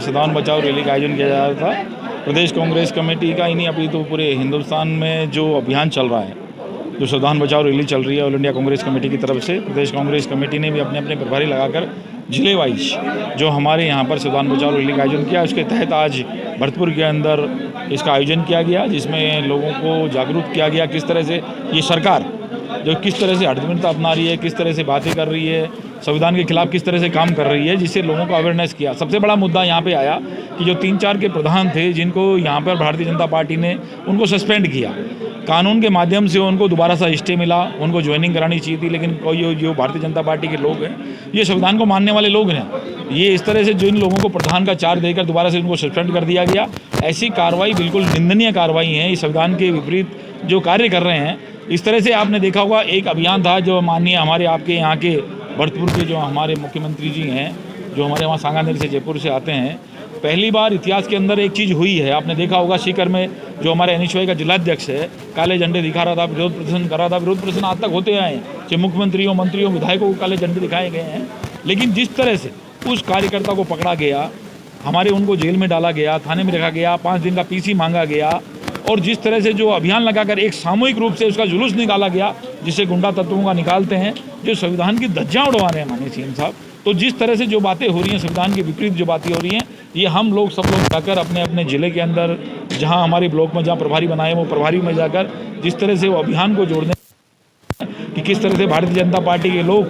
संविधान बचाओ रैली का आयोजन किया जा रहा था। प्रदेश कांग्रेस कमेटी का ही नहीं, अभी तो पूरे हिंदुस्तान में जो अभियान चल रहा है, जो संविधान बचाओ रैली चल रही है ऑल इंडिया कांग्रेस कमेटी की तरफ से, प्रदेश कांग्रेस कमेटी ने भी अपने अपने प्रभारी लगाकर जिले वाइज जो हमारे यहाँ पर संविधान बचाओ रैली का आयोजन किया, उसके तहत आज भरतपुर के अंदर इसका आयोजन किया गया, जिसमें लोगों को जागरूक किया गया किस तरह से ये सरकार जो किस तरह से हठधर्मिता अपना रही है, किस तरह से बातें कर रही है, संविधान के खिलाफ किस तरह से काम कर रही है, जिससे लोगों को अवेयरनेस किया। सबसे बड़ा मुद्दा यहाँ पे आया कि जो 3-4 के प्रधान थे जिनको यहाँ पर भारतीय जनता पार्टी ने उनको सस्पेंड किया, कानून के माध्यम से उनको दोबारा सा स्टे मिला, उनको ज्वाइनिंग करानी चाहिए थी, लेकिन कोई जो भारतीय जनता पार्टी के लोग हैं, ये संविधान को मानने वाले लोग हैं, ये इस तरह से जो इन लोगों को प्रधान का चार्ज देकर दोबारा से उनको सस्पेंड कर दिया गया। ऐसी कार्रवाई बिल्कुल निंदनीय कार्रवाई है, इस संविधान के विपरीत जो कार्य कर रहे हैं। इस तरह से आपने देखा होगा एक अभियान था जो माननीय हमारे आपके यहाँ के भरतपुर के जो हमारे मुख्यमंत्री जी हैं, जो हमारे वहाँ सांगानेर से जयपुर से आते हैं, पहली बार इतिहास के अंदर एक चीज़ हुई है। आपने देखा होगा सीकर में जो हमारे एनएचवाई का जिलाध्यक्ष है, काले झंडे दिखा रहा था, विरोध प्रदर्शन कर रहा था। विरोध प्रदर्शन आज तक होते आए हैं, चाहे मुख्यमंत्रियों, मंत्रियों, विधायकों को काले झंडे दिखाए गए हैं, लेकिन जिस तरह से उस कार्यकर्ता को पकड़ा गया, हमारे उनको जेल में डाला गया, थाने में रखा गया, 5 दिन का पीसी मांगा गया, और जिस तरह से जो अभियान लगाकर एक सामूहिक रूप से उसका जुलूस निकाला गया, जिसे गुंडा तत्वों का निकालते हैं, जो संविधान की धज्जियां उड़वा रहे हैं माननीय सीएम साहब। तो जिस तरह से जो बातें हो रही हैं, संविधान के विपरीत जो बातें हो रही हैं, ये हम लोग सब लोग जाकर अपने अपने ज़िले के अंदर, जहाँ हमारे ब्लॉक में जहाँ प्रभारी बनाए वो प्रभारी में जाकर जिस तरह से वो अभियान को जोड़ने कि किस तरह से भारतीय जनता पार्टी के लोग,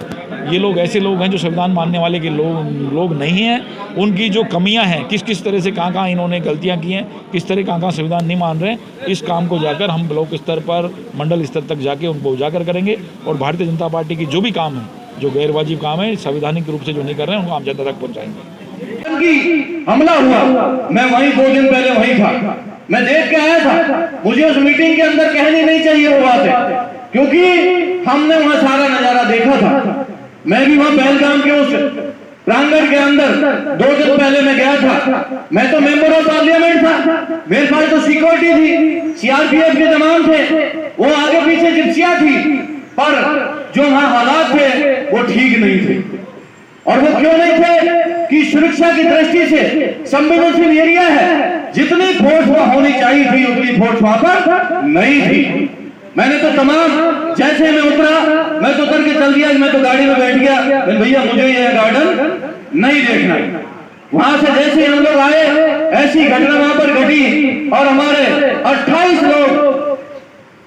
ये लोग ऐसे लोग हैं जो संविधान मानने वाले के लोग नहीं हैं, उनकी जो कमियां हैं, किस किस तरह से कहाँ इन्होंने गलतियां की हैं, किस तरह कहाँ संविधान नहीं मान रहे हैं, इस काम को जाकर हम ब्लॉक स्तर पर, मंडल स्तर तक जाके उनको उजागर करेंगे। और भारतीय जनता पार्टी की जो भी काम है, जो गैरवाजिब काम है, संवैधानिक रूप से जो नहीं कर रहे हैं, उनको आम जनता तक पहुँचाएंगे। हमला हुआ, मैं वहीं 2 दिन पहले वहीं था, मैं देख के आया था। मुझे उस मीटिंग के अंदर कहनी नहीं चाहिए वो बात, क्योंकि हमने वहां सारा नजारा देखा था। मैं भी वहां पहलगाम के उस प्रांगण के अंदर 2 दिन पहले मैं गया था। मैं तो मेंबर ऑफ पार्लियामेंट था, मेरे पास तो सिक्योरिटी थी, सीआरपीएफ के जवान थे, वो आगे पीछे जिप्सियां थी, पर जो वहां हालात थे वो ठीक नहीं थे। और वो क्यों नहीं थे कि सुरक्षा की दृष्टि से संवेदनशील एरिया है, जितनी फोर्स वहां होनी चाहिए थी उतनी फोर्स वहां पर नहीं थी। मैंने तो तमाम, जैसे मैं उतरा, मैं तो उतर के चल दिया, मैं तो गाड़ी में बैठ गया, भैया मुझे ये गार्डन नहीं देखना। वहां से जैसे हम लोग आए, ऐसी घटना वहां पर घटी और हमारे 28 लोग,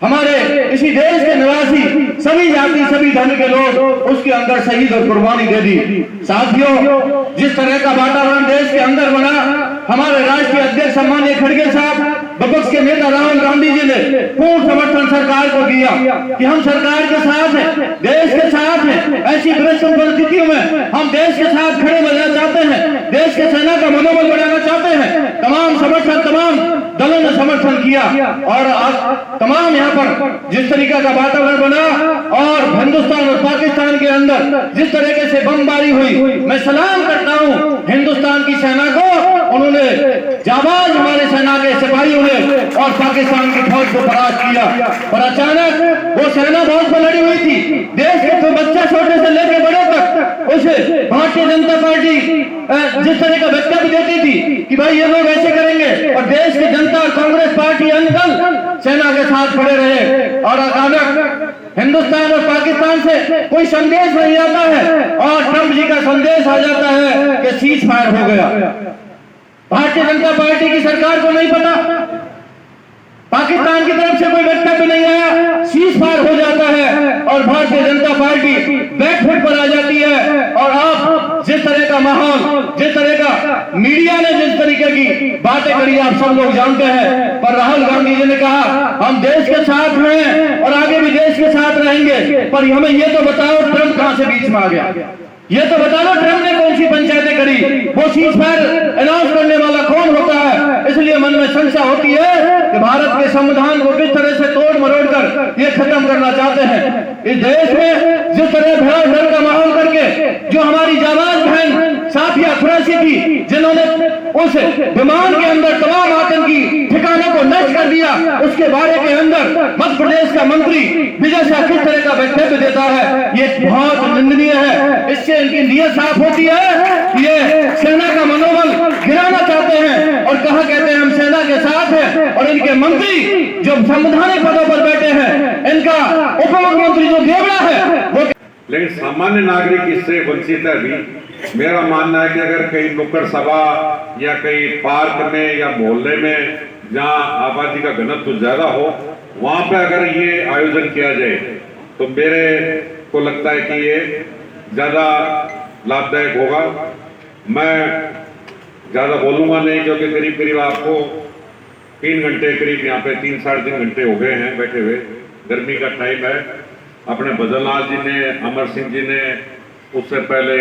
हमारे इसी देश के निवासी, सभी जाति सभी धर्म के लोग उसके अंदर शहीद और कुर्बानी दे दी। साथियों, जिस तरह का वातावरण देश के अंदर बना, हमारे राष्ट्रीय अध्यक्ष सम्माननीय खड़गे साहब, विपक्ष के नेता राहुल गांधी जी ने पूर्ण समर्थन सरकार को दिया कि हम सरकार के साथ हैं, देश के साथ हैं। ऐसी विषम परिस्थितियों में हम देश के साथ खड़े रहना चाहते हैं, देश के सेना का मनोबल बढ़ाना चाहते हैं। तमाम समर्थन, तमाम दलों ने समर्थन किया और तमाम यहाँ पर जिस तरीके का वातावरण बना और हिंदुस्तान और पाकिस्तान के अंदर जिस तरीके से बमबारी हुई, मैं सलाम करता हूँ हिंदुस्तान की सेना को। उन्होंने जाबाज हमारे सेना के सिपाहियों ने और पाकिस्तान की फौज को परास्त किया। पर अचानक वो सेना बहुत पर लड़ी हुई थी, देश के तो बच्चा छोटे से लेकर बड़े तक उसे भारतीय जनता पार्टी जिस तरह का वक्तव्य देती थी कि भाई ये लोग ऐसे करेंगे, और देश की जनता और कांग्रेस पार्टी अंकल सेना के साथ खड़े रहे। और अचानक हिंदुस्तान और पाकिस्तान से कोई संदेश नहीं आता है और ट्रंप जी का संदेश आ जाता है कि सीज फायर हो गया। भारतीय जनता पार्टी की सरकार को नहीं पता, पाकिस्तान की तरफ से कोई वक्तव्य नहीं आया, सीज फायर हो जाता है और भारतीय जनता पार्टी बैकफुट पर आ जाती है। और आप जिस तरह का माहौल, जिस तरह का मीडिया ने जिस तरीके की बातें करी आप सब लोग जानते हैं। पर राहुल गांधी जी ने कहा हम देश के साथ हैं और आगे भी देश के साथ रहेंगे, पर हमें ये तो बताओ ट्रंप कहां से बीच में आ गया, ये तो बता दो ट्रंप ने कौन सी पंचायतें करी, वो सीज फायर अनाउंस करने वाला कौन होता है। इसलिए मन में संशय होती है कि भारत के संविधान को किस तरह से तोड़ मरोड़ कर ये खत्म करना चाहते हैं। इस देश में जिस तरह भ्रष्टाचार का माहौल करके जो हमारी जाबाज बहन साफिया कुरैशी थी, जिन्होंने उस विमान के अंदर तमाम आतंकी ठिकानों को नष्ट कर दिया, उसके बारे के अंदर मध्य प्रदेश का मंत्री विजय शाह किस तरह का वक्तव्य देता है, ये बहुत निंदनीय है। इससे इनकी नीयत साफ होती है, ये सेना का मनोबल गिराना और इनके मंत्री जो संवैधानिक पदों पर बैठे हैं, इनका उप मुख्यमंत्री जो देवड़ा है वो। लेकिन सामान्य नागरिक इससे वंचित है। भी मेरा मानना है कि अगर कहीं नुक्कड़ सभा या कहीं पार्क में या मोहल्ले में जहां आबादी का घनत्व ज्यादा हो, वहां पे अगर ये आयोजन किया जाए तो मेरे को लगता है कि ये ज्यादा लाभदायक होगा। मैं ज्यादा बोलूंगा नहीं, क्योंकि करीब करीब आपको 3 घंटे करीब यहाँ पे 3 साढ़े 3 घंटे हो गए हैं बैठे हुए। गर्मी का टाइम है। अपने भजनलाल जी ने, अमर सिंह जी ने, उससे पहले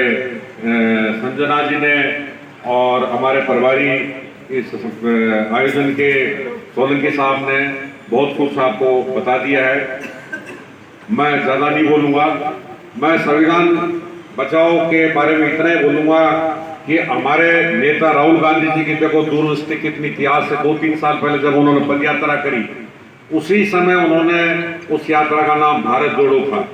संजना जी ने और हमारे प्रभारी इस आयोजन के सोलंकी साहब ने बहुत कुछ आपको बता दिया है। मैं ज़्यादा नहीं बोलूँगा। मैं संविधान बचाओ के बारे में इतना ही बोलूँगा कि हमारे नेता राहुल गांधी जी की देखो दूरदृष्टि कितनी इतिहास है। 2-3 साल पहले जब उन्होंने पद यात्रा करी, उसी समय उन्होंने उस यात्रा का नाम भारत जोड़ो था।